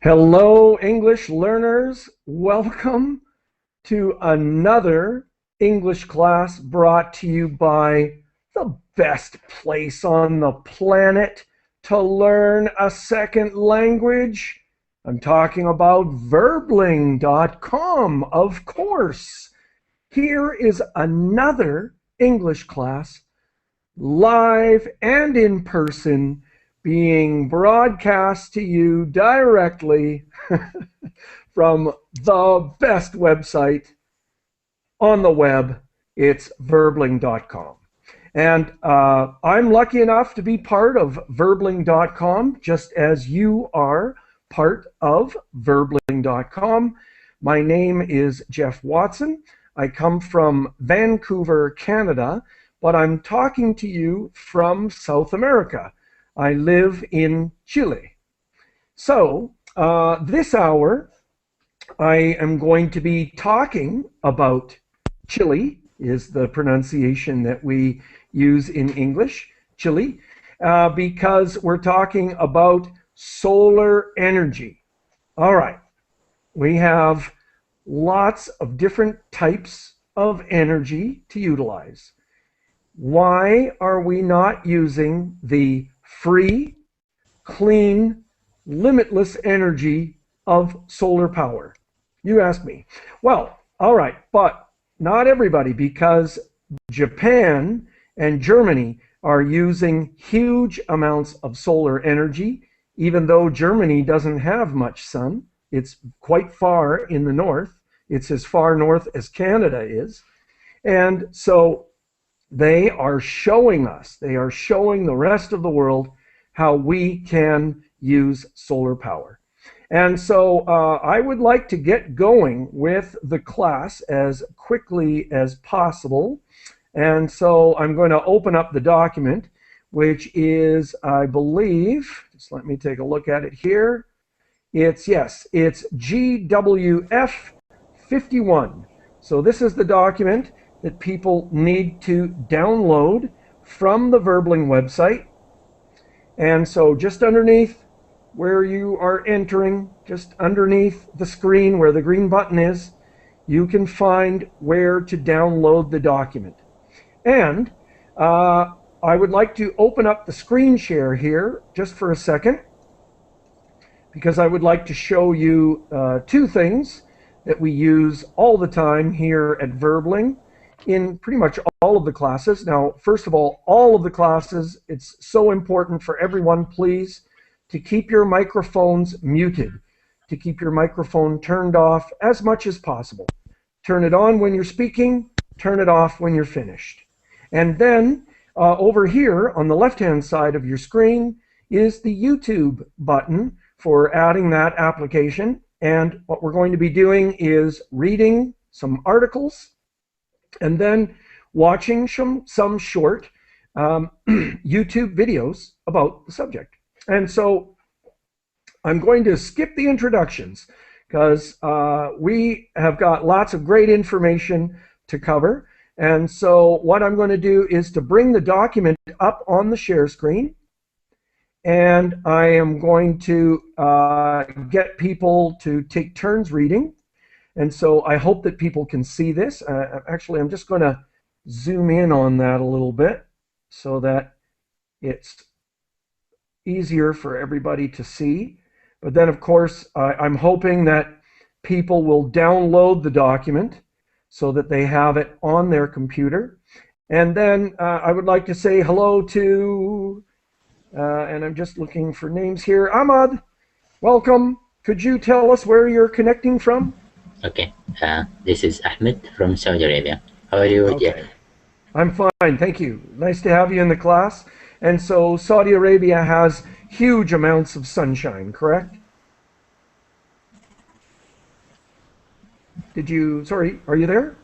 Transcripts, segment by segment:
Hello, English learners. Welcome to another English class brought to you by the best place on the planet to learn a second language. I'm talking about verbling.com, of course. Here is another English class, live and in person, being broadcast to you directly from the best website on the web. It's verbling.com. And I'm lucky enough to be part of verbling.com, just as you are part of verbling.com. My name is Geoff Watson. I come from Vancouver, Canada, but I'm talking to you from South America. I live in Chile. So this hour, I am going to be talking about Chile, is the pronunciation that we use in English, Chile, because we're talking about solar energy. All right, we have lots of different types of energy to utilize. Why are we not using the free, clean, limitless energy of solar power? You ask me. Well, all right, but not everybody, because Japan and Germany are using huge amounts of solar energy, even though Germany doesn't have much sun. It's quite far in the north. It's as far north as Canada is. And so they are showing us, they are showing the rest of the world how we can use solar power. And so I would like to get going with the class as quickly as possible. And so I'm going to open up the document, which is, I believe, just let me take a look at it here. It's GWF 51. So this is the document that people need to download from the Verbling website. And so just underneath where you are entering, just underneath the screen where the green button is, you can find where to download the document. And I would like to open up the screen share here just for a second, because I would like to show you two things that we use all the time here at Verbling in pretty much all of the classes. Now, first of all of the classes, it's so important for everyone, please, to keep your microphones muted, to keep your microphone turned off as much as possible. Turn it on when you're speaking, turn it off when you're finished. And then over here on the left-hand side of your screen is the YouTube button for adding that application. And what we're going to be doing is reading some articles and then watching some short YouTube videos about the subject. And so I'm going to skip the introductions because we have got lots of great information to cover. And so what I'm going to do is to bring the document up on the share screen. And I am going to get people to take turns reading. And so I hope that people can see this. Actually, I'm just going to zoom in on that a little bit so that it's easier for everybody to see. But then, of course, I'm hoping that people will download the document so that they have it on their computer. And then I would like to say hello to, and I'm just looking for names here. Ahmad, welcome. Could you tell us where you're connecting from? Okay, this is Ahmed from Saudi Arabia. How are you, Jeff? Okay. I'm fine, thank you. Nice to have you in the class. And so Saudi Arabia has huge amounts of sunshine, correct? Sorry, are you there?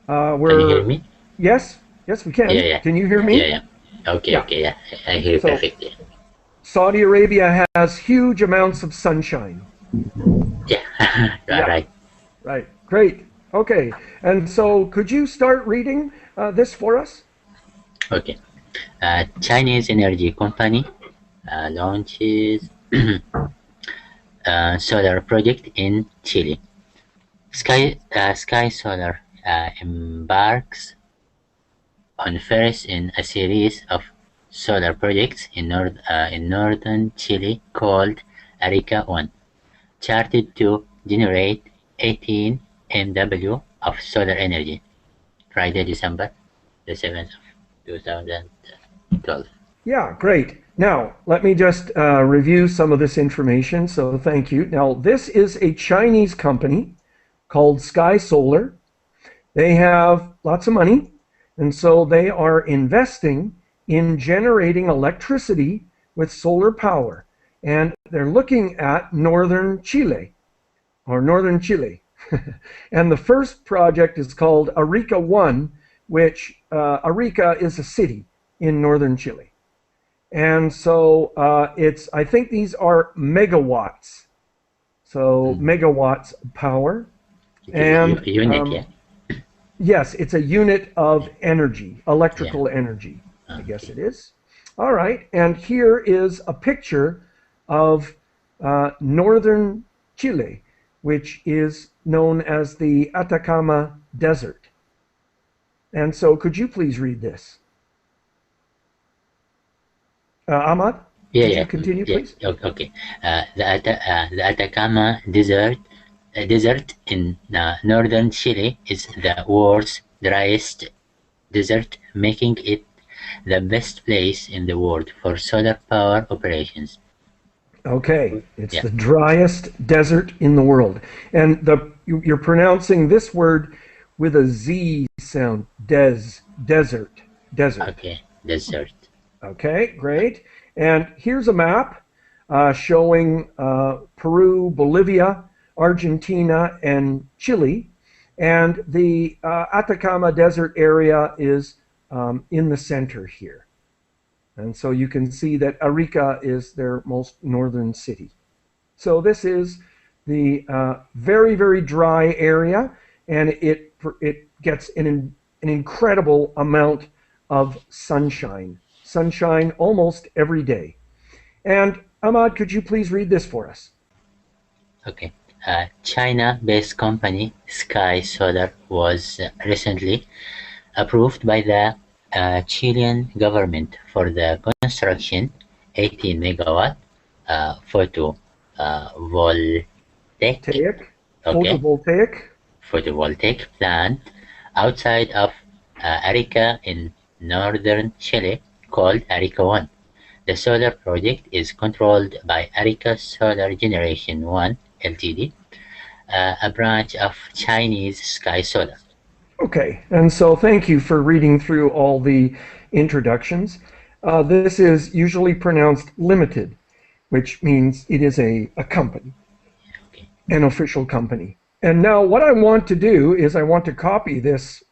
Can you hear me? Yes, we can. Yeah. Can you hear me? Yeah. Okay, yeah. I hear you perfectly. Saudi Arabia has huge amounts of sunshine. Yeah, right. Right, great. Okay, and so could you start reading this for us? Okay. Chinese energy company launches solar project in Chile. Sky Solar embarks on first in a series of solar projects in northern Chile called Arica 1, charted to generate 18 MW of solar energy. Friday, December the 7th of 2012. Yeah, great. Now, let me just review some of this information. So, thank you. Now, this is a Chinese company called Sky Solar. They have lots of money, and so they are investing in generating electricity with solar power. And they're looking at northern Chile, or northern Chile. And the first project is called Arica 1, which Arica is a city in northern Chile. And so I think these are megawatts. So megawatts of power. It is And a unit, yeah? yes, it's a unit of energy, Yeah. electrical energy, I guess Okay. it is. All right. And here is a picture of northern Chile, which is known as the Atacama Desert. And so could you please read this? Ahmad, Yeah, could you yeah, continue, yeah. please? Okay. The Atacama Desert in northern Chile is the world's driest desert, making it the best place in the world for solar power operations. Okay, it's Yeah, the driest desert in the world. And you're pronouncing this word with a Z sound, desert, desert. okay, desert. Okay, great. And here's a map showing Peru, Bolivia, Argentina, and Chile. And the Atacama Desert area is in the center here. And so you can see that Arica is their most northern city. So this is the very, very dry area, and it gets an incredible amount of sunshine almost every day. And Ahmad, could you please read this for us? Okay. China-based company Sky Solar was recently approved by the Chilean government for the construction 18 megawatt photovoltaic Voltaic, okay photovoltaic. photovoltaic plant outside of Arica in northern Chile called Arica 1. The solar project is controlled by Arica Solar Generation 1 Ltd, a branch of Chinese Sky Solar. Okay, and so thank you for reading through all the introductions. This is usually pronounced limited, which means it is a company, Okay. an official company. And now what I want to do is I want to copy this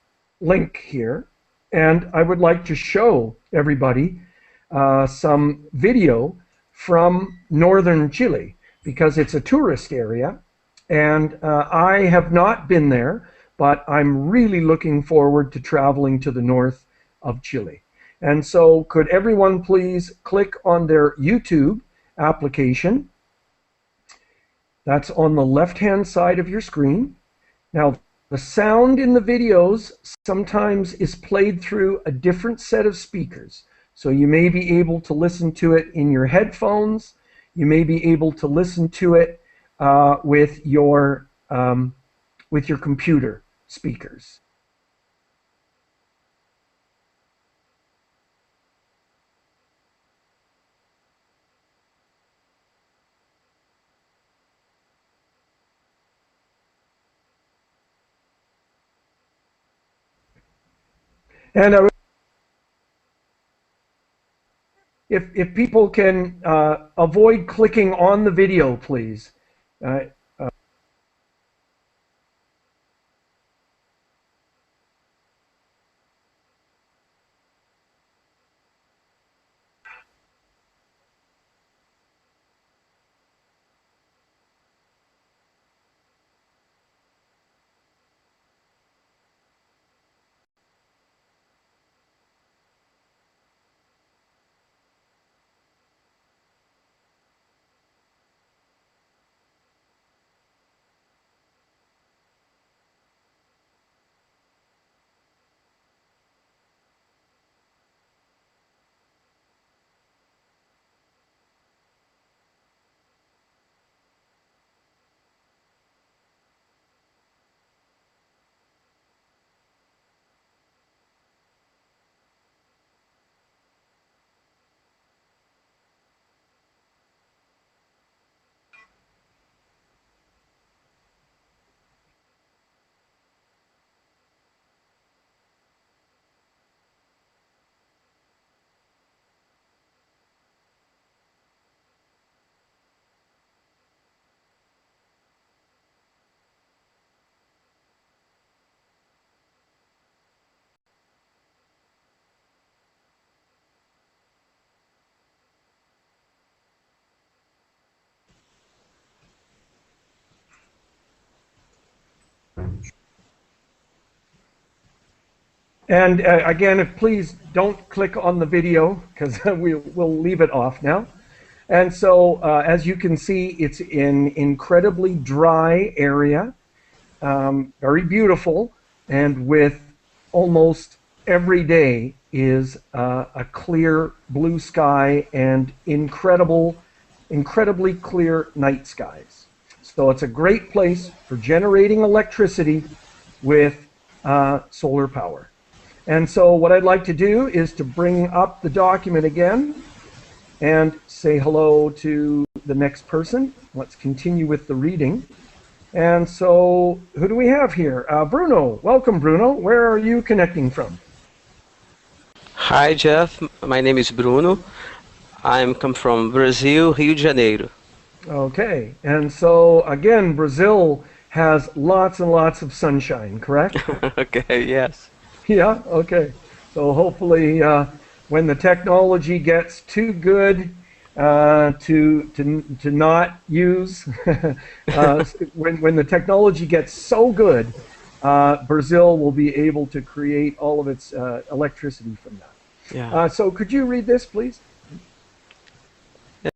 link here, and I would like to show everybody some video from northern Chile because it's a tourist area, and I have not been there, but I'm really looking forward to traveling to the north of Chile. And so, could everyone please click on their YouTube application? That's on the left-hand side of your screen. Now, the sound in the videos sometimes is played through a different set of speakers. So you may be able to listen to it in your headphones. You may be able to listen to it with your computer speakers. And if people can avoid clicking on the video, please. Uh, And again, if please don't click on the video because we'll leave it off now. And so, as you can see, it's an incredibly dry area, very beautiful, and with almost every day is a clear blue sky and incredibly clear night skies. So it's a great place for generating electricity with solar power. And so what I'd like to do is to bring up the document again and say hello to the next person. Let's continue with the reading. And so who do we have here? Bruno. Welcome, Bruno. Where are you connecting from? Hi, Geoff. My name is Bruno. I'm come from Brazil, Rio de Janeiro. Okay. And so, again, Brazil has lots and lots of sunshine, correct? Okay, yes. Yeah, okay. So hopefully when the technology gets too good to not use, when the technology gets so good, Brazil will be able to create all of its electricity from that. Yeah. So could you read this, please?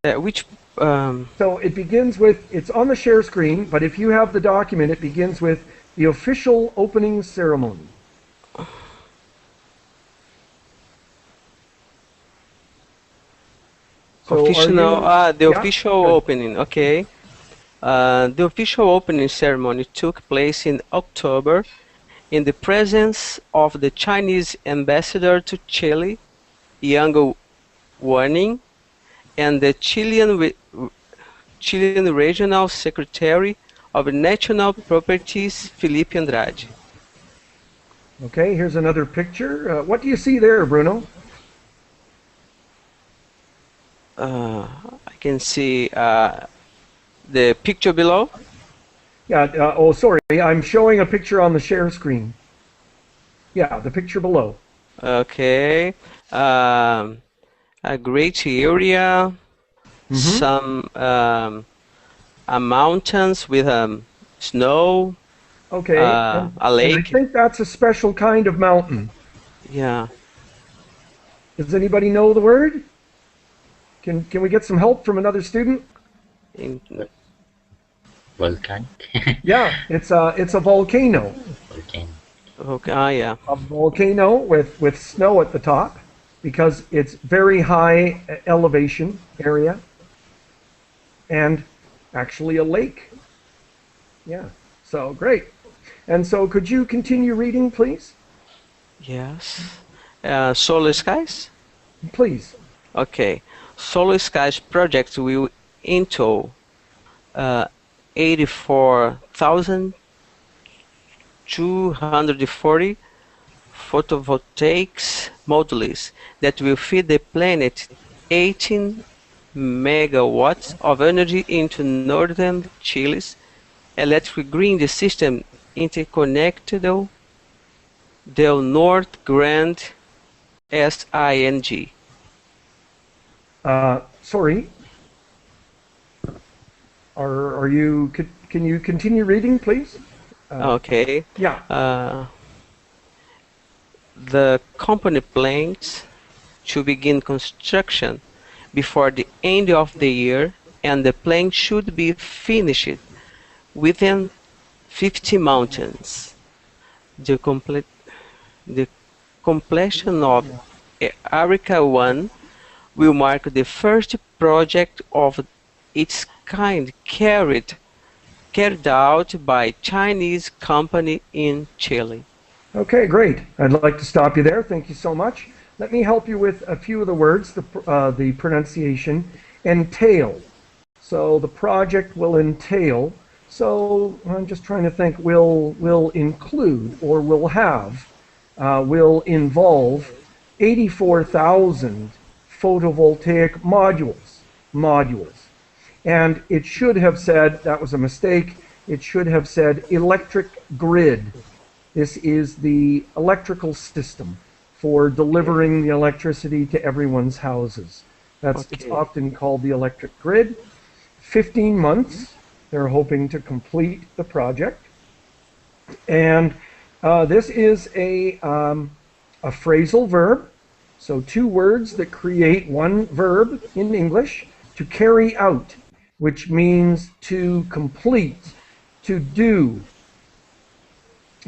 Which So it begins with, it's on the share screen, but if you have the document, it begins with the official opening ceremony. So the yeah, official good. opening, okay. The official opening ceremony took place in October in the presence of the Chinese ambassador to Chile, Yang Wanning, and the Chilean Regional Secretary of National Properties, Felipe Andrade. Okay, here's another picture. What do you see there, Bruno? I can see the picture below. Yeah, oh, sorry, I'm showing a picture on the share screen. Yeah, the picture below. Okay. A great area, some mountains with snow, Okay, a and I lake. think that's a special kind of mountain. Yeah. Does anybody know the word? Can we get some help from another student? Volcanic. Yeah, it's a volcano. Volcano. Okay. Yeah. A volcano with snow at the top because it's very high elevation area and actually a lake. Yeah, so great. And so could you continue reading, please? Yes. Solar skies. Please. Okay. Solar skies project will entail 84,240 photovoltaics modules that will feed the planet 18 megawatts of energy into northern Chile's electric grid system interconnected del Norte Grande SING. Sorry. Are you? Can you continue reading, please? Okay. Yeah. The company plans to begin construction before the end of the year, and the plant should be finished within 50 mountains. The completion of Arica 1 will mark the first project of its kind carried out by Chinese company in Chile. Okay, great. I'd like to stop you there. Thank you so much. Let me help you with a few of the words, the pronunciation. Entail. So the project will entail. So I'm just trying to think. Will include or will have, will involve 84,000 photovoltaic modules. And it should have said, that was a mistake, it should have said electric grid. This is the electrical system for delivering the electricity to everyone's houses. It's often called the electric grid. 15 months, they're hoping to complete the project. And this is a a phrasal verb, so two words that create one verb in English, to carry out, which means to complete, to do.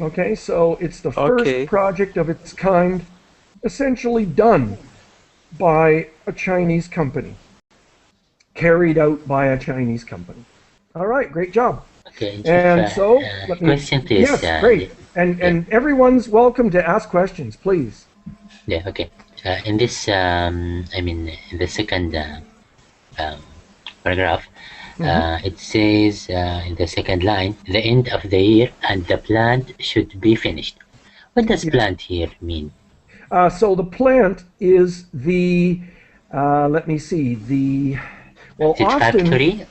Okay, so it's the first Okay. project of its kind essentially done by a Chinese company, carried out by a Chinese company. All right, great job. Okay, Jeff. And so let me, Question is, yes, great. yeah, And everyone's welcome to ask questions, please. yeah, okay. In this, I mean, in the second um, paragraph, it says in the second line, the end of the year and the plant should be finished. What does Yes. plant here mean? So the plant is the, let me see, the, well, Is it often, factory?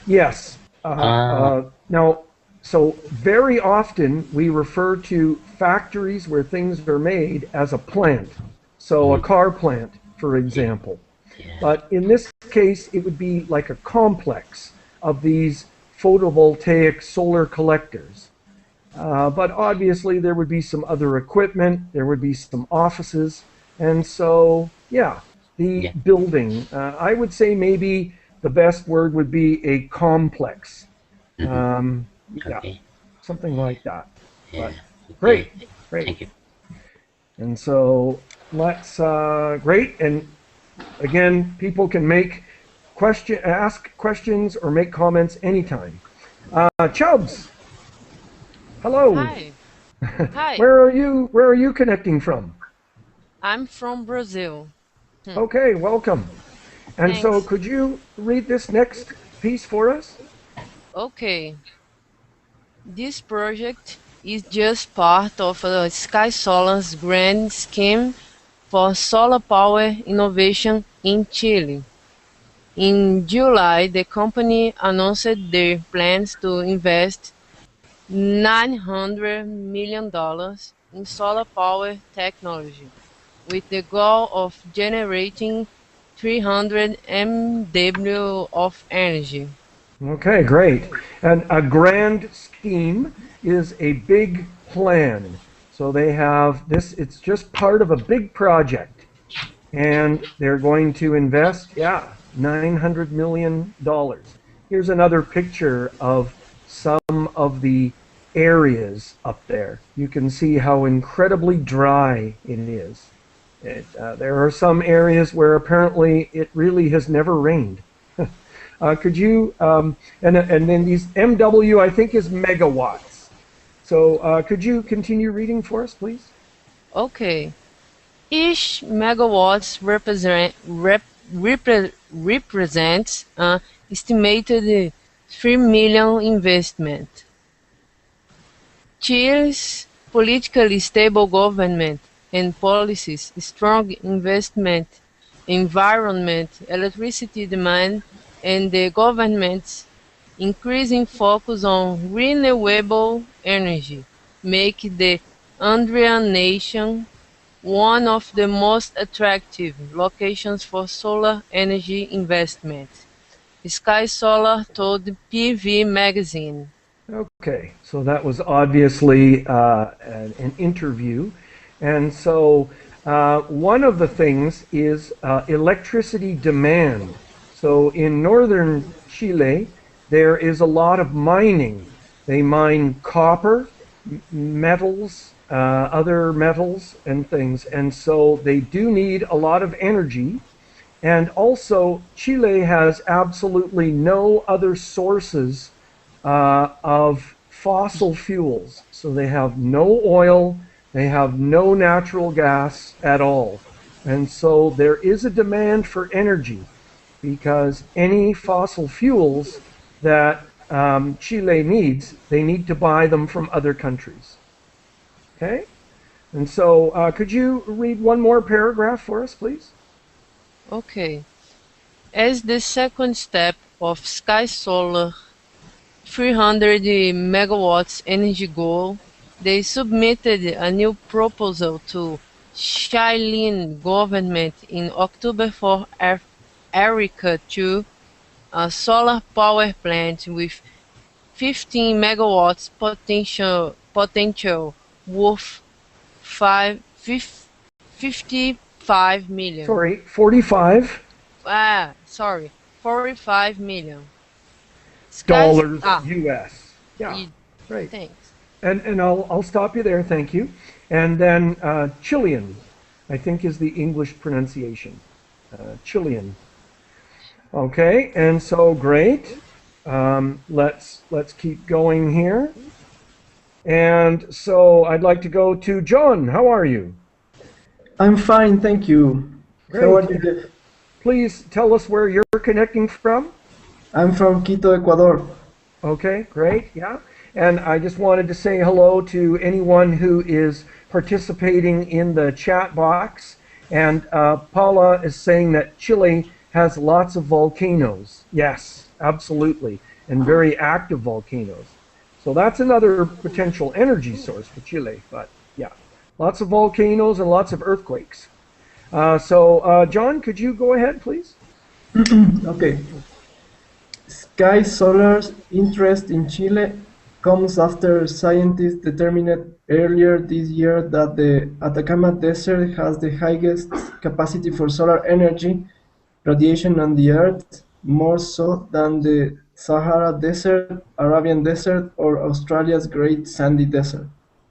yes. Ah, Now, so very often we refer to factories where things are made as a plant. So a mhm, car plant, for yeah, example. yeah. But in this case, it would be like a complex of these photovoltaic solar collectors. But obviously, there would be some other equipment, there would be some offices. And so, yeah, the Yeah. building, I would say maybe the best word would be a complex. Mm-hmm. Yeah, Okay. something like that. Yeah. But Okay. great, great. Thank you. And so let's, great. And again, people can ask questions or make comments anytime. Chubbs, hello. Hi. Hi. Where are you connecting from? I'm from Brazil. Okay, welcome. And so Thanks. could you read this next piece for us? Okay. This project is just part of Sky Solar's grand scheme for solar power innovation in Chile. In July, the company announced their plans to invest $900 million in solar power technology, with the goal of generating 300 MW of energy. Okay, great. And a grand scheme is a big plan. So they have this, it's just part of a big project. And they're going to invest, yeah, $900 million. Here's another picture of some of the areas up there. You can see how incredibly dry it is. There are some areas where apparently it really has never rained. Could you, and then these MW, I think, is megawatts. So could you continue reading for us, please? Okay. Each megawatts represents an estimated 3 million investment. Chile's politically stable government and policies, strong investment environment, electricity demand, and the government's increasing focus on renewable energy make the Andean nation one of the most attractive locations for solar energy investments, Sky Solar told PV Magazine. Okay, so that was obviously an interview. And so one of the things is electricity demand. So in northern Chile, there is a lot of mining. They mine copper, metals, other metals, and things. And so they do need a lot of energy. And also, Chile has absolutely no other sources of fossil fuels. So they have no oil, they have no natural gas at all. And so there is a demand for energy because any fossil fuels that Chile needs, they need to buy them from other countries. Okay? And so could you read one more paragraph for us, please? Okay. As the second step of Sky Solar 300 megawatts energy goal, they submitted a new proposal to Chilean government in October for Arica 2, a solar power plant with 15 megawatts potential worth 55 million. Sorry, 45 Sorry, 45 million. dollars US. Yeah, You, right. thanks. And I'll stop you there. Thank you. And then Chilean, I think is the English pronunciation. Chilean. Okay, and so great. Let's keep going here. And so I'd like to go to John. How are you? I'm fine, thank you. How are Great. you, Geoff? Please tell us where you're connecting from. I'm from Quito, Ecuador. Okay, great. Yeah. And I just wanted to say hello to anyone who is participating in the chat box. And Paula is saying that Chile has lots of volcanoes. Yes, absolutely. And very active volcanoes. So that's another potential energy source for Chile. But yeah, lots of volcanoes and lots of earthquakes. John, could you go ahead, please? Okay. Sky Solar's interest in Chile comes after scientists determined earlier this year that the Atacama Desert has the highest capacity for solar energy radiation on the Earth, more so than the Sahara Desert, Arabian Desert, or Australia's Great Sandy Desert.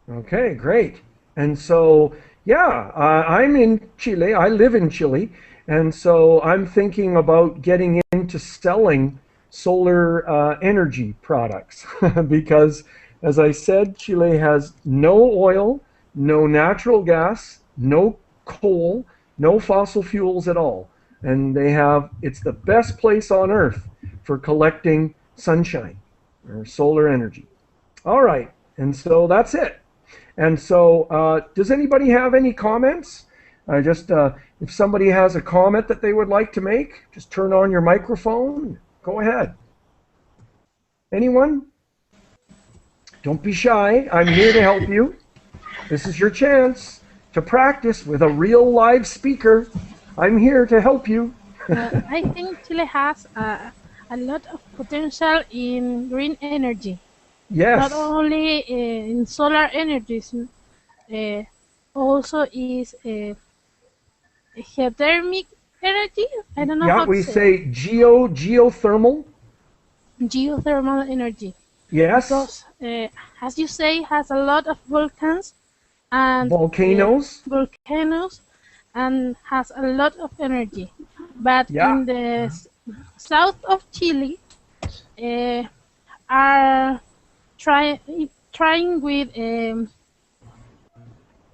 Okay, great. And so, yeah, I'm in Chile. I live in Chile. And so I'm thinking about getting into selling solar energy products because, as I said, Chile has no oil, no natural gas, no coal, no fossil fuels at all. And it's the best place on earth for collecting sunshine or solar energy. All right. And so that's it. And so, does anybody have any comments? If somebody has a comment that they would like to make, just turn on your microphone. Go ahead. Anyone? Don't be shy. I'm here to help you. This is your chance to practice with a real live speaker. I'm here to help you. I think Chile has a lot of potential in green energy. Yes. Not only in solar energies, also is geothermic energy. I don't know Yeah, how we to say say geothermal. geothermal energy. Yes. Because, as you say, has a lot of volcans and Volcanoes. And has a lot of energy. But Yeah. in the south of Chile, are trying with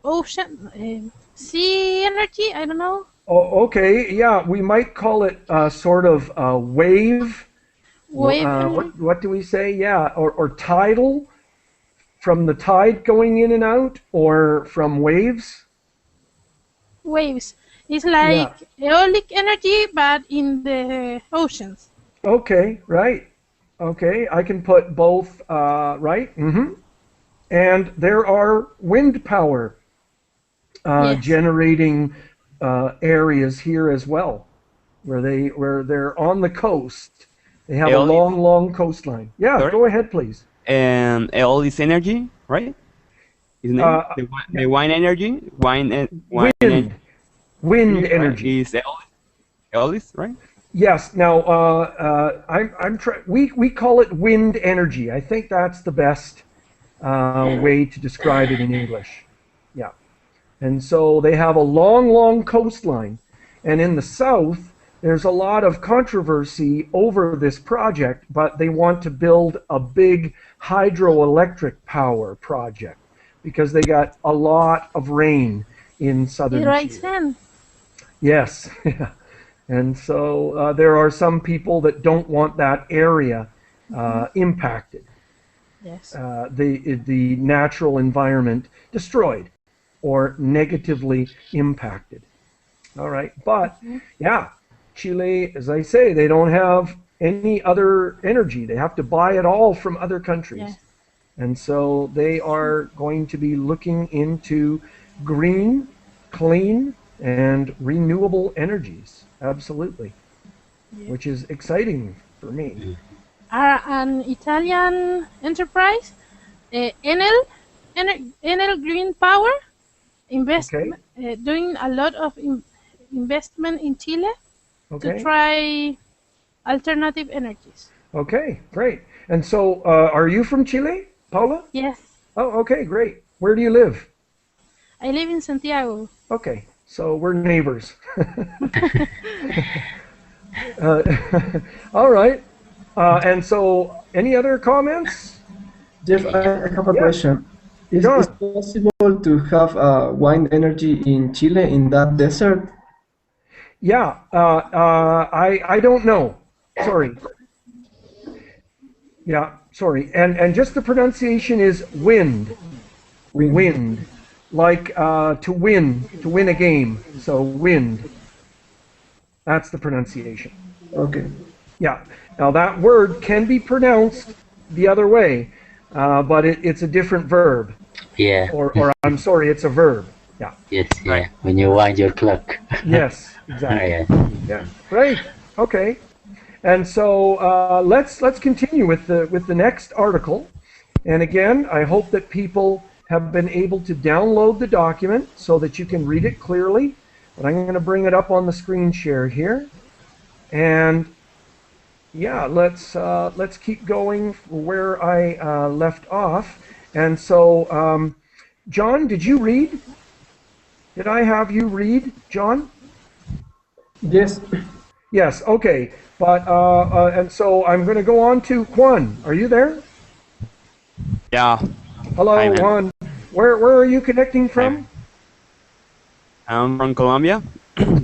ocean sea energy. I don't know. Oh, okay. Yeah, we might call it sort of wave. What do we say? Yeah, or tidal, from the tide going in and out, or from waves. Waves. It's like aeolic energy, but in the oceans. Okay, right. Okay, I can put both right. And there are wind power generating areas here as well, where they're on the coast. They have a long coastline. Yeah, Sorry? go ahead, please. And all this energy, right? Isn't it? The wind energy? Wind energy. Is Eolis, right? Yes. Now, we call it wind energy. I think that's the best way to describe it in English. Yeah. And so they have a long coastline. And in the south, there's a lot of controversy over this project, but they want to build a big hydroelectric power project because they got a lot of rain in southern Chile. Yes. And so there are some people that don't want that area impacted. Yes. The natural environment destroyed or negatively impacted. All right. But yeah, Chile, as I say, they don't have any other energy. They have to buy it all from other countries. Yes. And so they are going to be looking into green, clean, and renewable energies. Absolutely. Yes. Which is exciting for me. An Italian enterprise, Enel Green Power, Okay. doing a lot of investment in Chile to Okay. try alternative energies. Okay. Great. And so, are you from Chile, Paula? Yes, Oh, okay. Great. Where do you live? I live in Santiago. Okay. So we're neighbors. uh, all right. And so, any other comments? Jeff, I have a Yes, question. Is it John. possible to have wind energy in Chile in that desert? Yeah. I don't know. Sorry. Yeah. Sorry. And just the pronunciation is wind. Wind. Wind. Like to win a game. So wind. That's the pronunciation. Okay. Yeah. Now that word can be pronounced the other way, but it's a different verb. Yeah. Or I'm sorry, it's a verb. Yeah. Yes, Right. yeah. When you wind your clock. Yes, Oh, exactly. yeah. Yeah. Great. Okay. And so let's continue with the next article. And again, I hope that people have been able to download the document so that you can read it clearly. But I'm going to bring it up on the screen share here. And yeah, let's keep going where I left off. And so, John, did you read? Did I have you read, John? Yes. Yes. Okay. But and so I'm going to go on to Juan. Are you there? Yeah. Hello, Hi, man. Juan. Where are you connecting from? I'm from Colombia.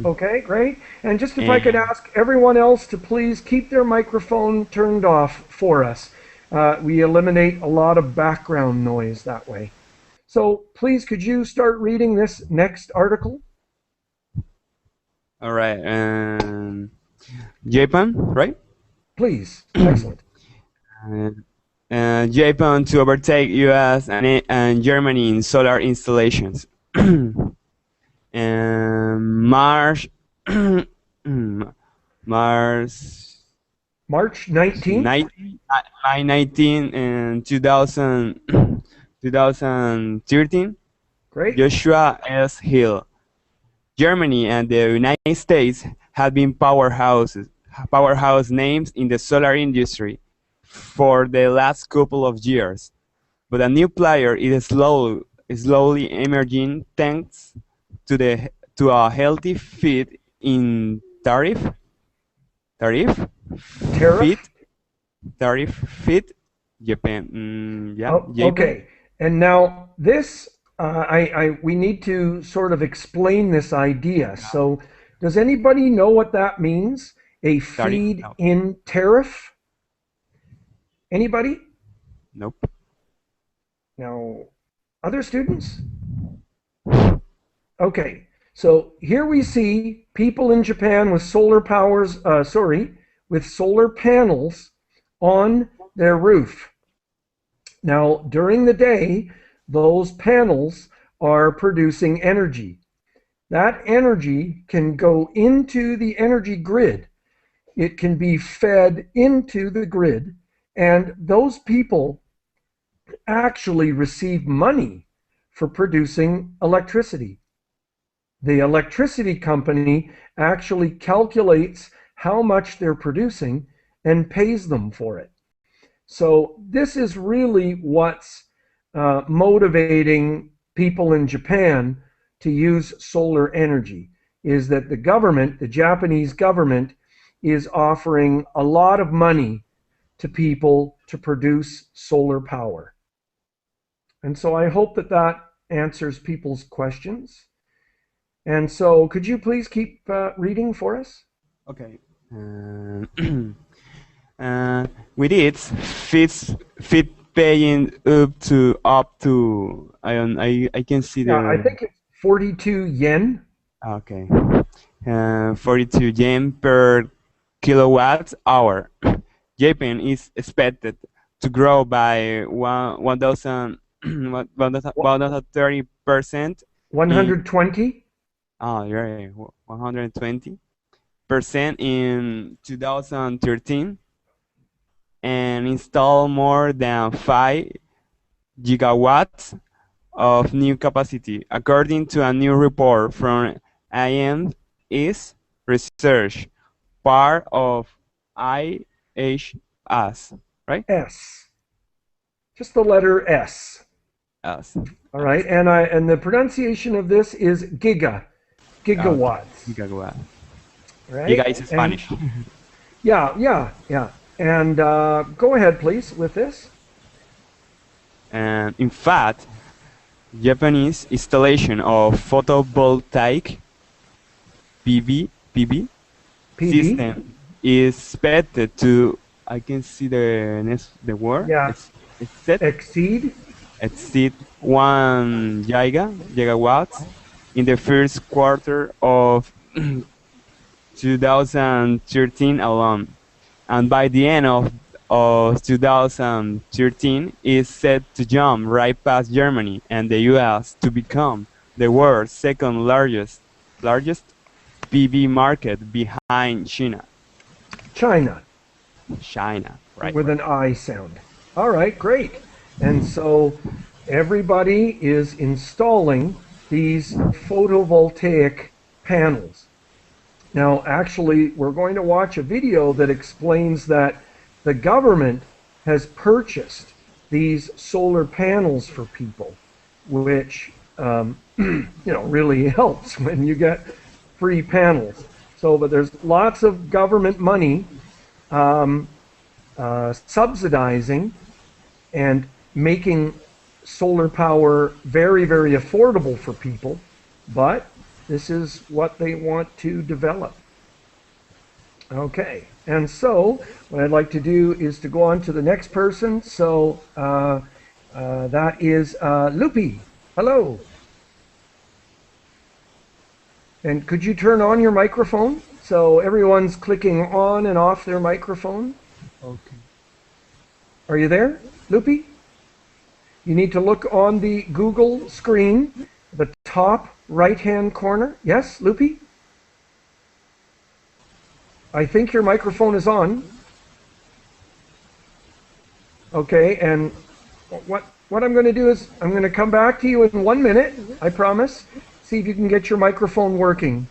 Okay, great. And just if I could ask everyone else to please keep their microphone turned off for us. We eliminate a lot of background noise that way. So please, could you start reading this next article? All right. Japan, right? Please. Excellent. Japan to overtake U.S. and Germany in solar installations. March March March 19th? 19 and 2013. Great. Joshua S. Hill. Germany and the United States have been powerhouse names in the solar industry for the last couple of years, but a new player is slowly emerging thanks to a healthy fit in tariff Tariff? fit Japan. Oh, Japan. okay. And now this, we need to sort of explain this idea. So, does anybody know what that means? A feed No. in tariff? Anybody? Nope. Now, other students? Okay. So here we see people in Japan with with solar panels on their roof. Now, during the day, those panels are producing energy. That energy can go into the energy grid. It can be fed into the grid, and those people actually receive money for producing electricity. The electricity company actually calculates how much they're producing and pays them for it. So this is really what's motivating people in Japan to use solar energy, is that the government, the Japanese government, is offering a lot of money to people to produce solar power. And so I hope that that answers people's questions. And so could you please keep reading for us? Okay. With it, fit paying up to I can see the. Yeah, I think it's 42 yen. Okay. 42 yen per kilowatt hour. Japan is expected to grow by 1,030%. 120? Oh, yeah, 120% in 2013, and install more than 5 gigawatts of new capacity, according to a new report from IM's research, part of IHS, right? S. Just the letter S. S. All right, and the pronunciation of this is gigawatts. Gigawatt. Right? Giga is Spanish. Yeah. And go ahead, please, with this. And in fact, Japanese installation of photovoltaic PV system is expected to, I can see the word. Yeah. It's set Exceed 1 gigawatts in the first quarter of 2013 alone, and by the end of 2013 is set to jump right past Germany and the US to become the world's second largest PV market behind China. China. Right. With an I sound. All right, great. And so everybody is installing these photovoltaic panels. Now, actually, we're going to watch a video that explains that the government has purchased these solar panels for people, which really helps when you get free panels. So, but there's lots of government money subsidizing and making solar power very, very affordable for people, but this is what they want to develop. Okay, and so what I'd like to do is to go on to the next person. So that is Lupi. Hello. And could you turn on your microphone? So everyone's clicking on and off their microphone. Okay. Are you there, Lupi? You need to look on the Google screen, the top right-hand corner. Yes, Lupi? I think your microphone is on. Okay, and what I'm going to do is I'm going to come back to you in 1 minute, I promise. See if you can get your microphone working.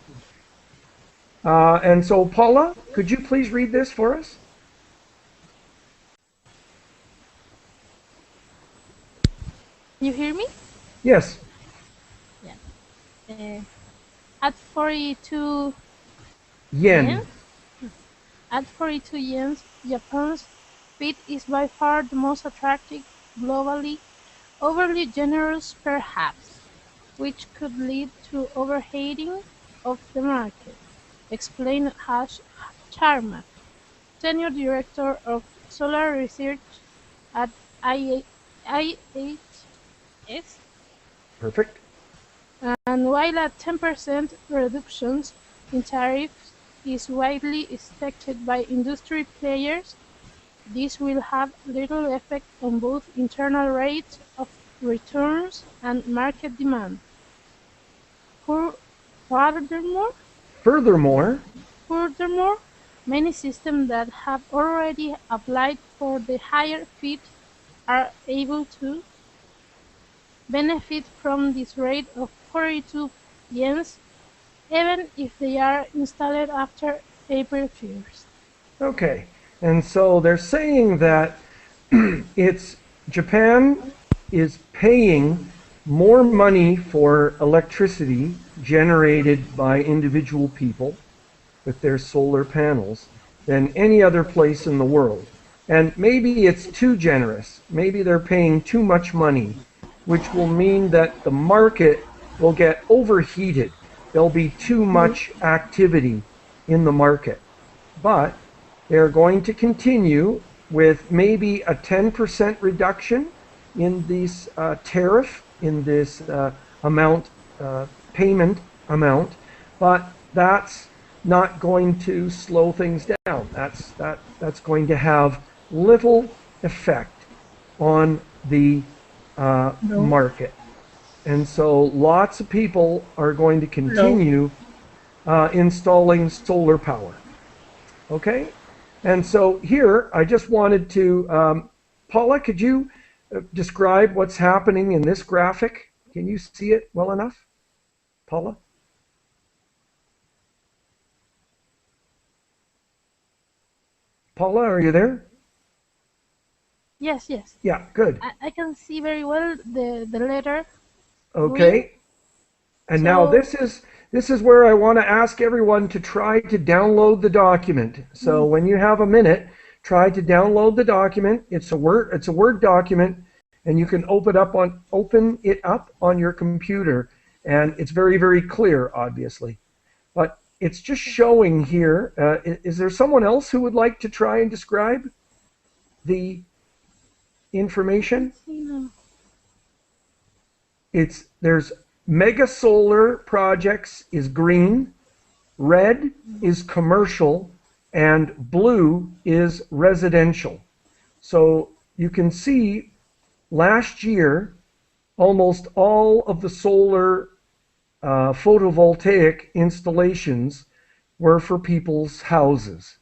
And so, Paula, could you please read this for us? You hear me? Yes. Yeah. At 42 Yen. At 42 yens, Japan's bid is by far the most attractive globally, overly generous perhaps, which could lead to overheating of the market, explained Hash Sharma, Senior Director of Solar Research at IHS. Perfect. And while a 10% reduction in tariffs is widely expected by industry players, this will have little effect on both internal rates of returns and market demand. Furthermore, many systems that have already applied for the higher feed are able to benefit from this rate of 42 yens, even if they are installed after April 1st. Okay, and so they're saying that Japan is paying more money for electricity generated by individual people with their solar panels than any other place in the world. And maybe it's too generous. Maybe they're paying too much money, which will mean that the market will get overheated. There'll be too much activity in the market. But they're going to continue with maybe a 10% reduction in this tariff, in this payment amount, but that's not going to slow things down. That's going to have little effect on the market. And so lots of people are going to continue installing solar power. Okay? And so here, I just wanted to, Paula, could you describe what's happening in this graphic? Can you see it well enough, Paula? Paula, are you there? Yes, yes. Yeah, good. I can see very well the letter green. Okay. And now So this is where I want to ask everyone to try to download the document. So when you have a minute, try to download the document. It's a Word document, and you can open it up on your computer, and it's very, very clear, obviously. But it's just showing here. Is there someone else who would like to try and describe the information? There's mega solar projects is green, red is commercial, and blue is residential. So you can see last year almost all of the solar photovoltaic installations were for people's houses.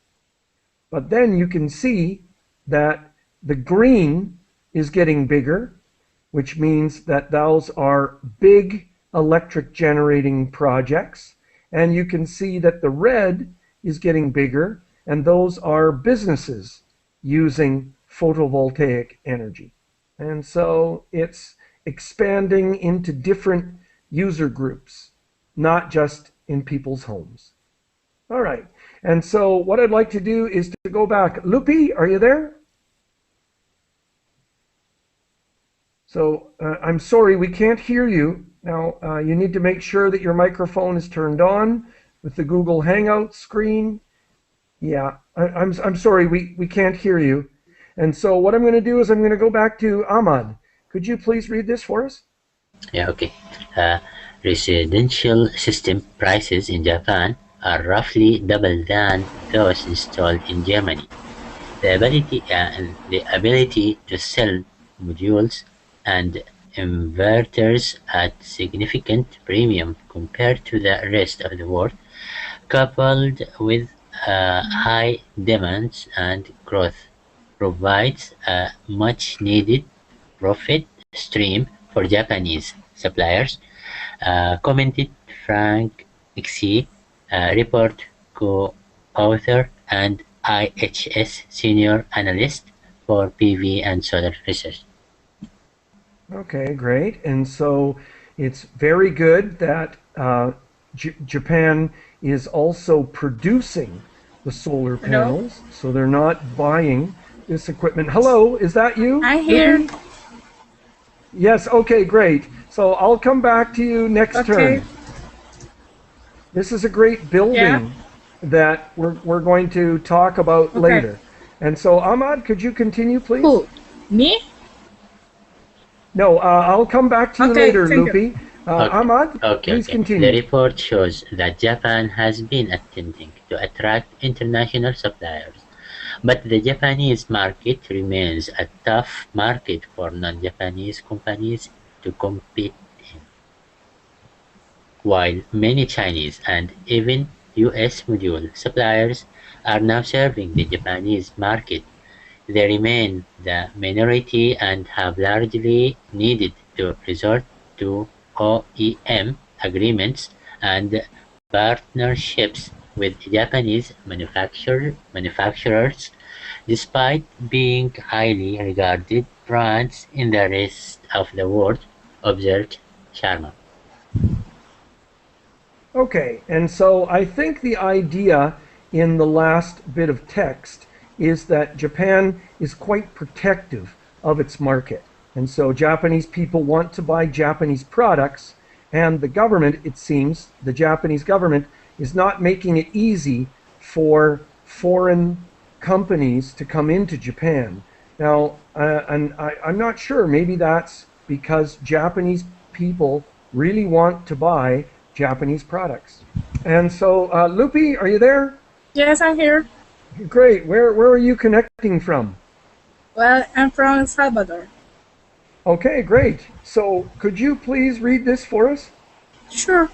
But then you can see that the green is getting bigger, which means that those are big electric generating projects. And you can see that the red is getting bigger, and those are businesses using photovoltaic energy. And so it's expanding into different user groups, not just in people's homes. All right. And so what I'd like to do is to go back. Lupi, are you there? So I'm sorry, we can't hear you. Now, you need to make sure that your microphone is turned on with the Google Hangout screen. Yeah, I'm sorry, we can't hear you. And so what I'm going to do is I'm going to go back to Ahmad. Could you please read this for us? Yeah, okay. Residential system prices in Japan are roughly double than those installed in Germany. The ability to sell modules and inverters at significant premium compared to the rest of the world, coupled with high demands and growth, provides a much-needed profit stream for Japanese suppliers, commented Frank Xie, report co-author and IHS senior analyst for PV and solar research. Okay, great. And so it's very good that Japan is also producing the solar panels, so they're not buying this equipment. Hello, is that you? I'm here. Lupi? Yes, okay, great. So I'll come back to you next turn. This is a great building that we're going to talk about later. And so Ahmad, could you continue, please? Who? Me? No, I'll come back to you later, Lupi. Ahmad, please continue. The report shows that Japan has been attempting to attract international suppliers, but the Japanese market remains a tough market for non-Japanese companies to compete in. While many Chinese and even US module suppliers are now serving the Japanese market, they remain the minority and have largely needed to resort to OEM agreements and partnerships with Japanese manufacturers, despite being highly regarded brands in the rest of the world, observed Sharma. Okay, and so I think the idea in the last bit of text is that Japan is quite protective of its market. And so Japanese people want to buy Japanese products, and the government, it seems, the Japanese government, is not making it easy for foreign companies to come into Japan. Now, and I'm not sure, maybe that's because Japanese people really want to buy Japanese products. And so, Lupi, are you there? Yes, I'm here. Great. Where are you connecting from? Well, I'm from El Salvador. Okay, great. So could you please read this for us? Sure.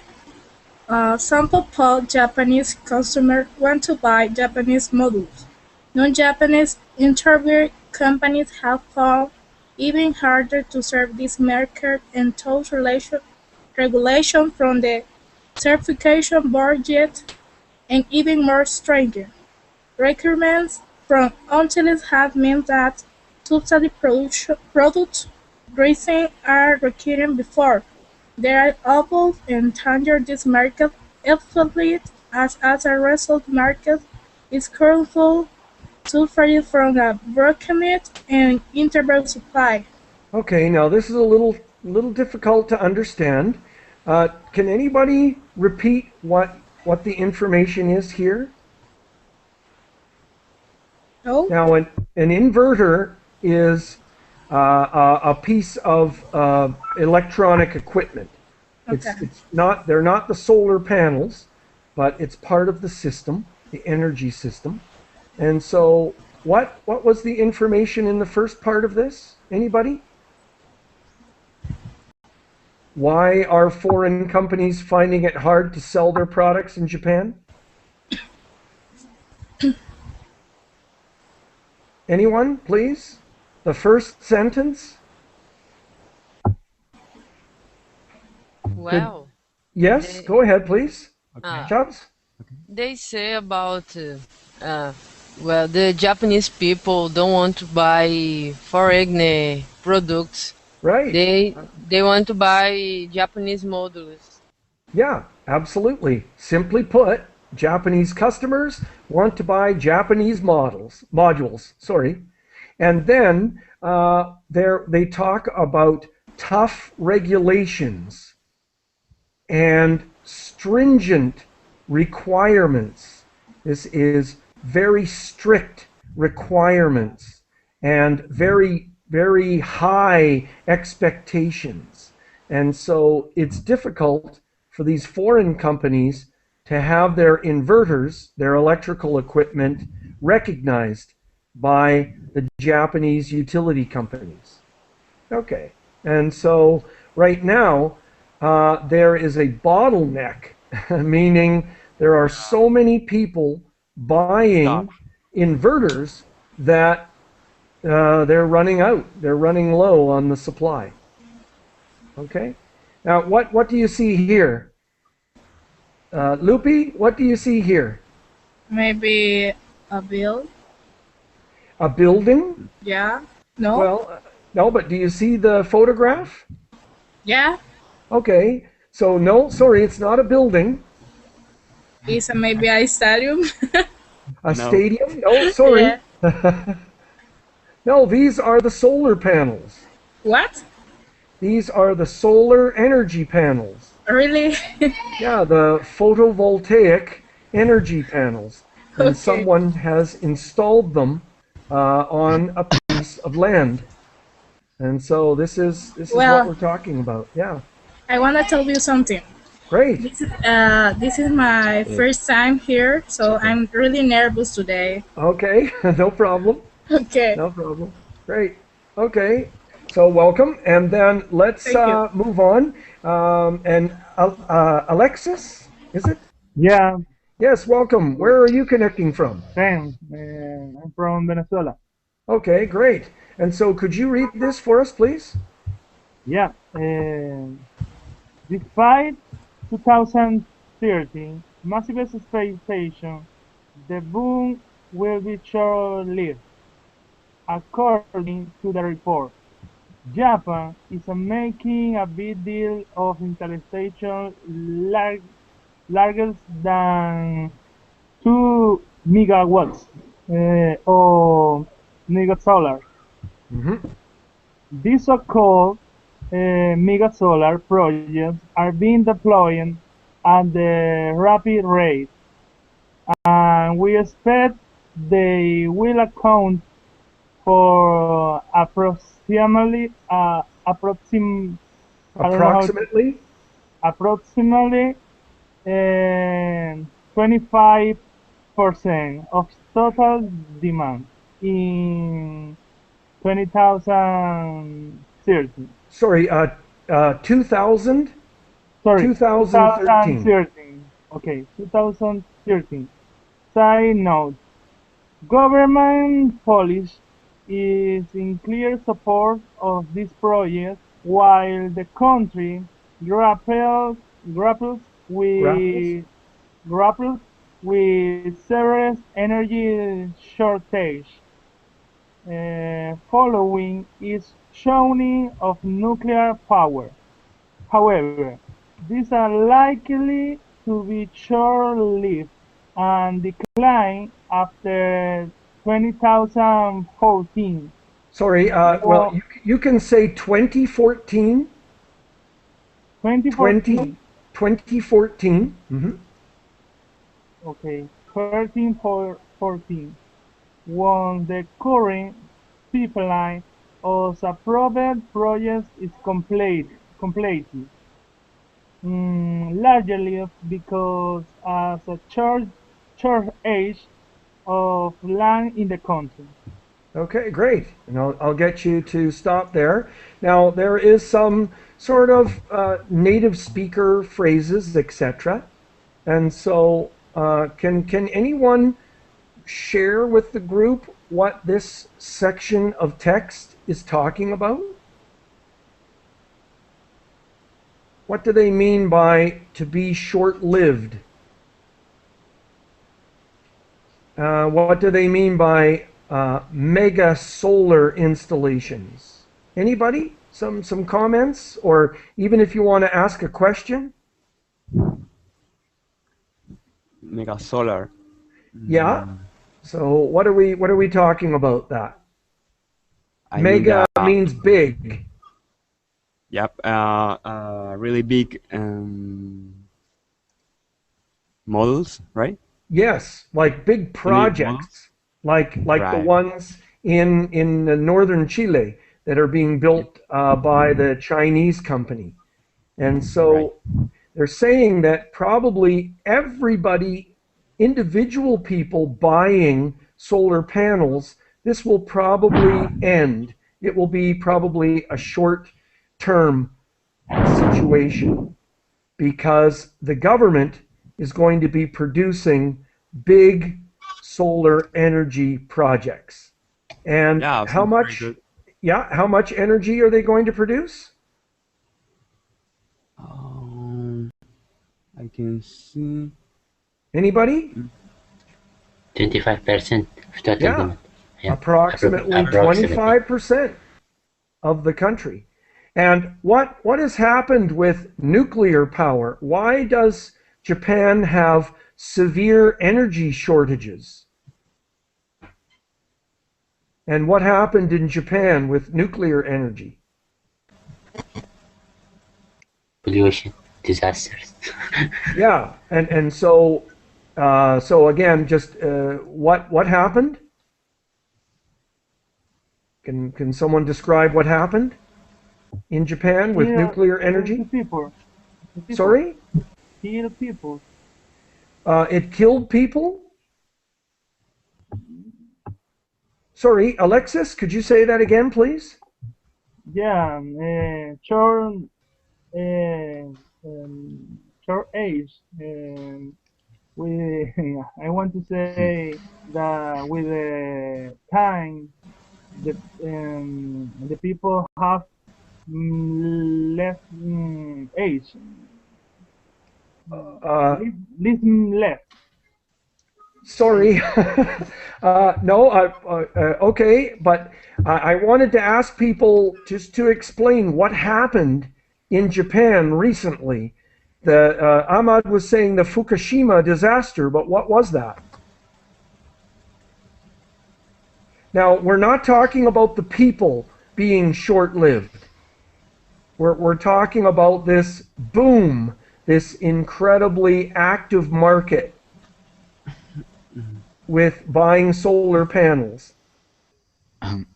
Some people, Japanese customers, want to buy Japanese modules. Non-Japanese intermediate companies have found even harder to serve this market and those regulation from the certification board yet, and even more stringent. Requirements from utilities have meant that subsidy products grazing are required before they are able to enter this market effectively as a result the market is currently suffering from a broken and intermittent supply. Okay, now this is a little difficult to understand. Can anybody repeat what the information is here? No? Now, an inverter is a piece of electronic equipment. Okay. It's not, they're not the solar panels, but it's part of the system, the energy system. And so what was the information in the first part of this? Anybody? Why are foreign companies finding it hard to sell their products in Japan? Anyone, please? The first sentence? Well, Yes, they, go ahead, please. uh, Chubbs? they say about well, the Japanese people don't want to buy foreign products. Right. They want to buy Japanese models. Yeah, absolutely. Simply put, Japanese customers want to buy Japanese modules, sorry. And then they talk about tough regulations and stringent requirements. This is very strict requirements and very, very high expectations. And so it's difficult for these foreign companies to have their inverters, their electrical equipment, recognized by the Japanese utility companies. Okay, and so right now there is a bottleneck, meaning there are so many people buying inverters that they're running out. They're running low on the supply. Okay, now what do you see here? Lupi, what do you see here? Maybe a bill? A building? Yeah? No? Well, no, but do you see the photograph? Yeah? Okay, so no, sorry, it's not a building. Is it maybe a stadium? A No. stadium? No, sorry. Yeah. No, these are the solar panels. What? These are the solar energy panels. Really? Yeah, the photovoltaic energy panels. And Okay. someone has installed them on a piece of land. And so this is what Well, we're talking about. Yeah, I want to tell you something. great. This is my first time here, so I'm really nervous today. Okay, no problem. Okay. No problem. Great. Okay. So welcome, and then let's Thank you. move on. And Alexis, is it? Yeah, Yes, welcome. Where are you connecting from? thanks. I'm from Venezuela. Okay, great. And so could you read this for us, please? Yeah, despite 2013 massive expectation, the boom will be short-lived. According to the report, Japan is making a big deal of installation larger than 2 megawatts of mega solar. Mm-hmm. These so-called mega solar projects are being deployed at a rapid rate, and we expect they will account for approximately I don't know how to- approximately 25% of total demand in 2030. Sorry, 2000? Sorry, 2013. 2013. Okay, 2013. Side note, government policy is in clear support of this project, while the country grapples, grapples Grapples? with grapples with serious energy shortage following its shunning of nuclear power. However, these are likely to be short-lived and decline after 2014. Sorry, well, Well, you can say 2014, 20, 2014, 2014. Mhm. okay, 1314, when the current pipeline of approved project is completed. Largely because as a shortage of land in the country. Okay, great. And I'll get you to stop there. Now, there is some sort of native speaker phrases, etc. And so, can anyone share with the group what this section of text is talking about? What do they mean by to be short-lived? What do they mean by mega solar installations? Anybody? Some comments, or even if you want to ask a question? Mega solar. Yeah. So what are we talking about that? I mean Mega that. means big. Yep. Really big models, right? Yes, like big Unit models. projects, like the Right. ones in northern Chile that are being built by the Chinese company. And Right. so they're saying that probably everybody, individual people buying solar panels, this will probably end. It will be probably a short term situation because the government is going to be producing big solar energy projects. And Yeah, how sounds very much, good. yeah, how much energy are they going to produce? Um, I can see. Anybody? 25% of total Yeah, demand. Yeah, approximately approximately. 25% of the country. And what has happened with nuclear power? Why does Japan have severe energy shortages? And what happened in Japan with nuclear energy? Pollution, disasters. Yeah, and so so again, just what happened? Can someone describe what happened in Japan with nuclear Kill the energy? people, the people, Sorry, kill people. it killed people. Sorry, Alexis, could you say that again, please? Yeah, uh, short age. We, I want to say that with the time, the people have less age, Uh, less. Sorry. No, okay, but I wanted to ask people just to explain what happened in Japan recently. The Ahmad was saying the Fukushima disaster, but what was that? Now, we're not talking about the people being short-lived. We're talking about this boom, this incredibly active market with buying solar panels.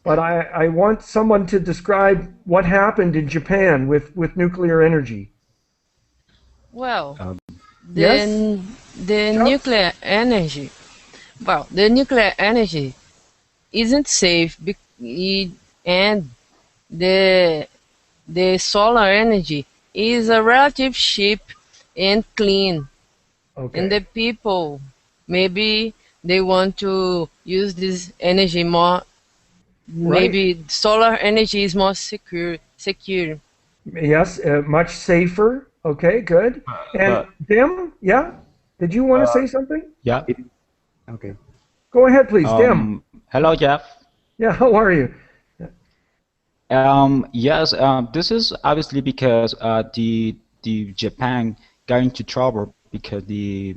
But I want someone to describe what happened in Japan with nuclear energy. Well, Yes, the the Geoff? nuclear energy. Well, the nuclear energy isn't safe, and the the solar energy is a relative cheap and clean. And the Okay. people maybe they want to use this energy more Right? Maybe solar energy is more secure. Secure. Yes, much safer. Okay, good. And But Dim, yeah? Did you want to say something? Yeah. it okay. Go ahead, please, Dim. Hello, Jeff. Yeah, how are you? Yes, this is obviously because the Japan got into trouble because the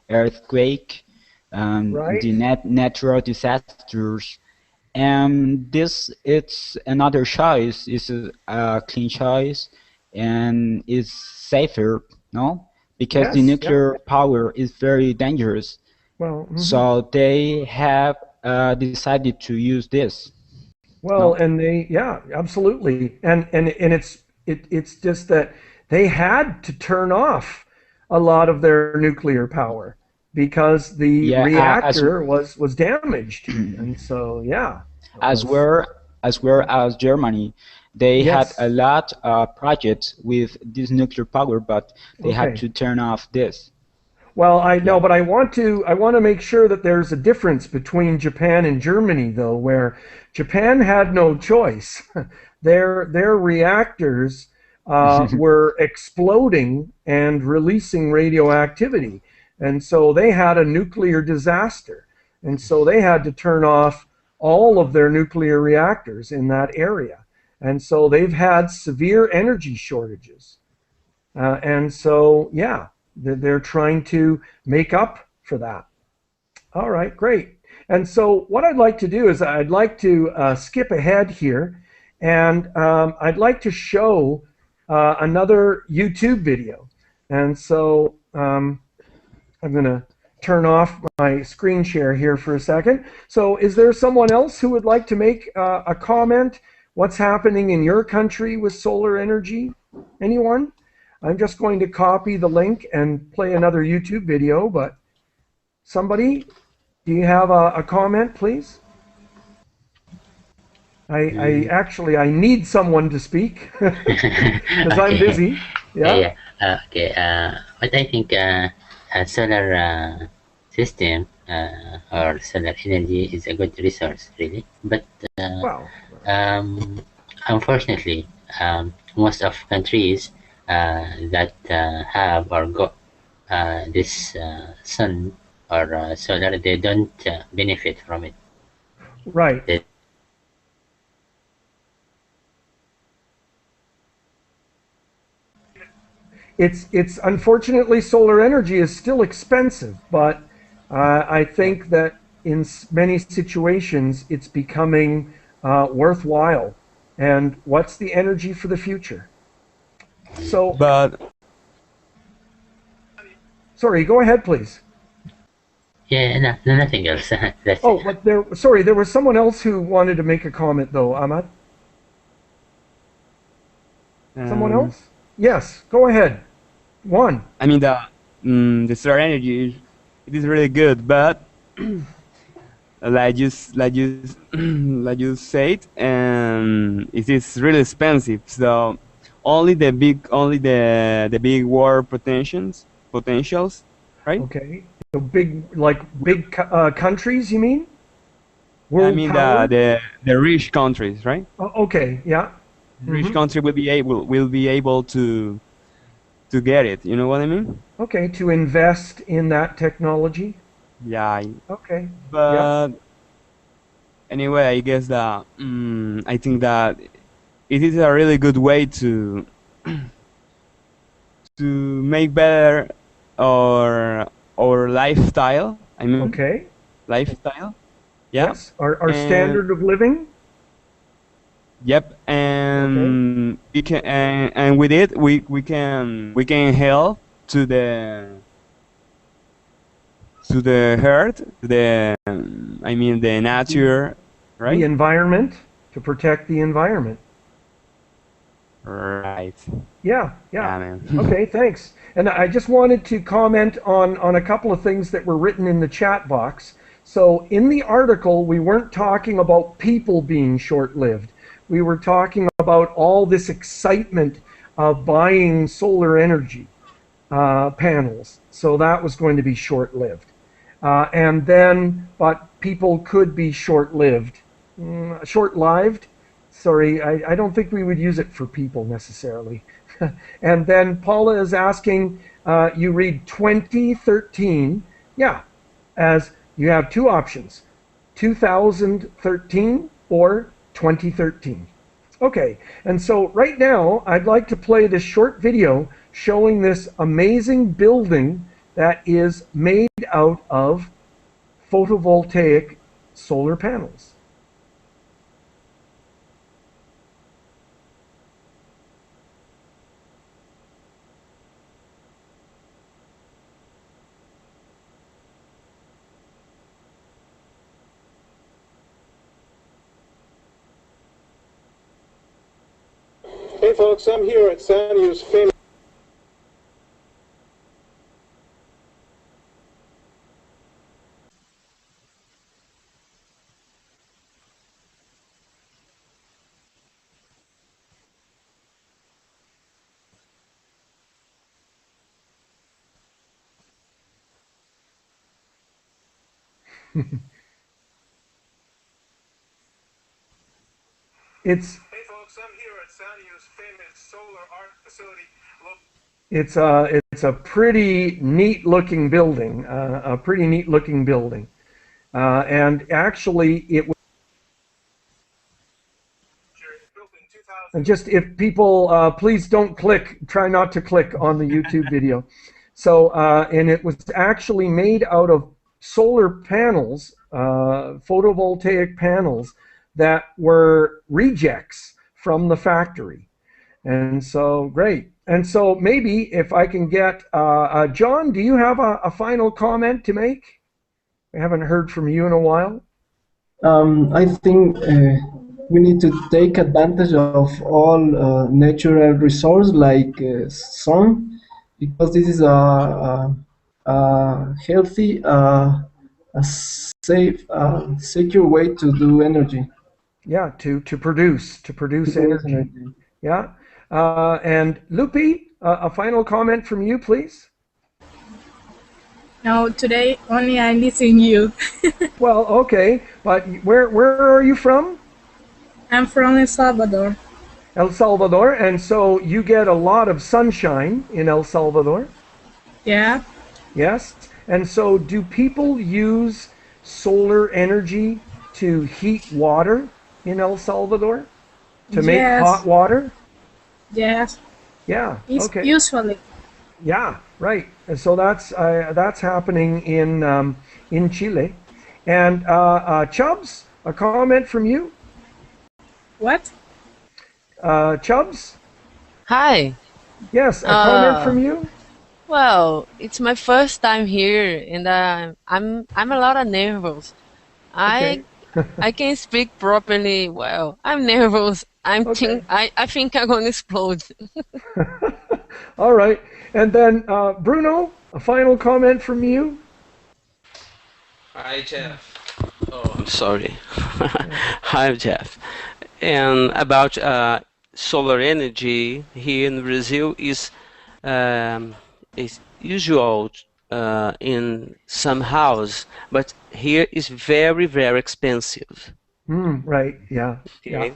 earthquake, Right? the natural disasters, and this it's another choice. It's a clean choice, and it's safer, no? Because the Yes, yeah. nuclear power is very dangerous. Well, So they have decided to use this, well, no? and they, yeah, absolutely. And it's just that they had to turn off a lot of their nuclear power because the Yeah, reactor was damaged. And so, yeah, it as was, well as well as Germany, they had a yes. lot of projects with this nuclear power, but they had Okay. to turn off this. Well, I know, Yeah. but I want to make sure that there's a difference between Japan and Germany, though, where Japan had no choice. Their reactors were exploding and releasing radioactivity, and so they had a nuclear disaster, and so they had to turn off all of their nuclear reactors in that area, and so they've had severe energy shortages. And so, yeah, they're trying to make up for that. All right, great. And so, what I'd like to do is I'd like to skip ahead here, and I'd like to show another YouTube video. And so, I'm going to turn off my screen share here for a second. So, is there someone else who would like to make a comment? What's happening in your country with solar energy? Anyone? I'm just going to copy the link and play another YouTube video, but somebody, do you have a comment, please? I need someone to speak because I'm Okay. busy. Yeah, Yeah. yeah. Okay. But I think a solar system or solar energy is a good resource, really. But uh, Well, um, unfortunately, most of countries that have or got this sun or solar, they don't benefit from it. right. They, It's unfortunately solar energy is still expensive, but I think that in many situations it's becoming worthwhile. And what's the energy for the future? So, But sorry, go ahead, please. yeah, no, nothing else. That's it. Oh, but there was someone else who wanted to make a comment though, Ahmad. Someone um, else? Yes, go ahead. One. I mean the solar energy it is really good, but like you said, it is really expensive. So only the big war potentials, right? Okay. So big countries, you mean? I World mean power? the rich countries, right? Okay, yeah. The rich Hmm. country will be able to get it. You know what I mean? Okay, to invest in that technology. Yeah. Okay. Yeah. But anyway, I guess that I think that it is a really good way to make better our lifestyle. I mean Okay. lifestyle. Yeah. Yes. Our And standard of living. yep. Okay. And we can and with it we can help to the earth, I mean the The nature, the right? environment, to protect the environment. Right. Yeah. Yeah. Yeah, man. Okay, thanks. And I just wanted to comment on a couple of things that were written in the chat box. So in the article, we weren't talking about people being short-lived. We were talking about all this excitement of buying solar energy panels. So that was going to be short-lived. But people could be short-lived short-lived. Sorry, I don't think we would use it for people necessarily. And then Paula is asking, you read 2013. Yeah, as you have two options, 2013 or 2013. Okay, and so right now I'd like to play this short video showing this amazing building that is made out of photovoltaic solar panels. Hey folks, I'm here at Sanyo's famous It's Hey folks, I'm here at Sanyo's famous solar art facility. it's a pretty neat looking building, and actually it was built in 2000. and just if people please don't try not to click on the YouTube video. So and it was actually made out of solar panels, photovoltaic panels that were rejects from the factory. And so, great. And so maybe if I can get, John, do you have a final comment to make? I haven't heard from you in a while. I think we need to take advantage of all natural resources like sun, because this is a healthy, a safe, secure way to do energy. Yeah, to produce energy. Yeah. And Lupi, a final comment from you, please. No, today only I listen you. Well, okay, but where are you from? I'm from El Salvador. El Salvador, and so you get a lot of sunshine in El Salvador? Yeah. Yes. And so do people use solar energy to heat water in El Salvador? To make hot water? Yes. Yeah. Okay. Usually. Yeah, right. And so that's happening in Chile. And Chubbs, a comment from you? What? Chubbs? Hi. Yes, a comment from you? Well, it's my first time here, and I'm a lot of nervous. Okay. I can't speak properly. Well, I'm nervous. I think I'm gonna explode. All right. And then Bruno, a final comment from you? Hi, Geoff. Oh, I'm sorry. Hi, Geoff. And about solar energy here in Brazil is usual in some house, but here is very, very expensive. Right. Yeah. Okay. Yeah.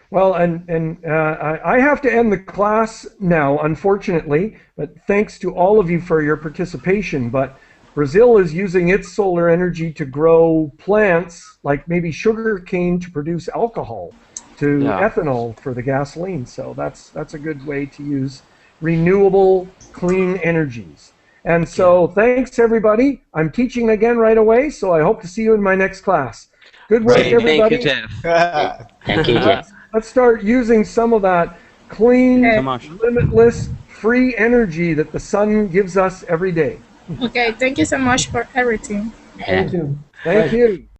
Well, and I have to end the class now, unfortunately, but thanks to all of you for your participation. But Brazil is using its solar energy to grow plants, like maybe sugar cane to produce alcohol, to ethanol for the gasoline. So that's a good way to use renewable, clean energies. And so thanks, everybody. I'm teaching again right away, so I hope to see you in my next class. Good work, everybody. Thank you, Geoff. Thank you, Geoff. Let's start using some of that clean, limitless, free energy that the sun gives us every day. Okay, thank you so much for everything. Yeah. Thank you. Thank you.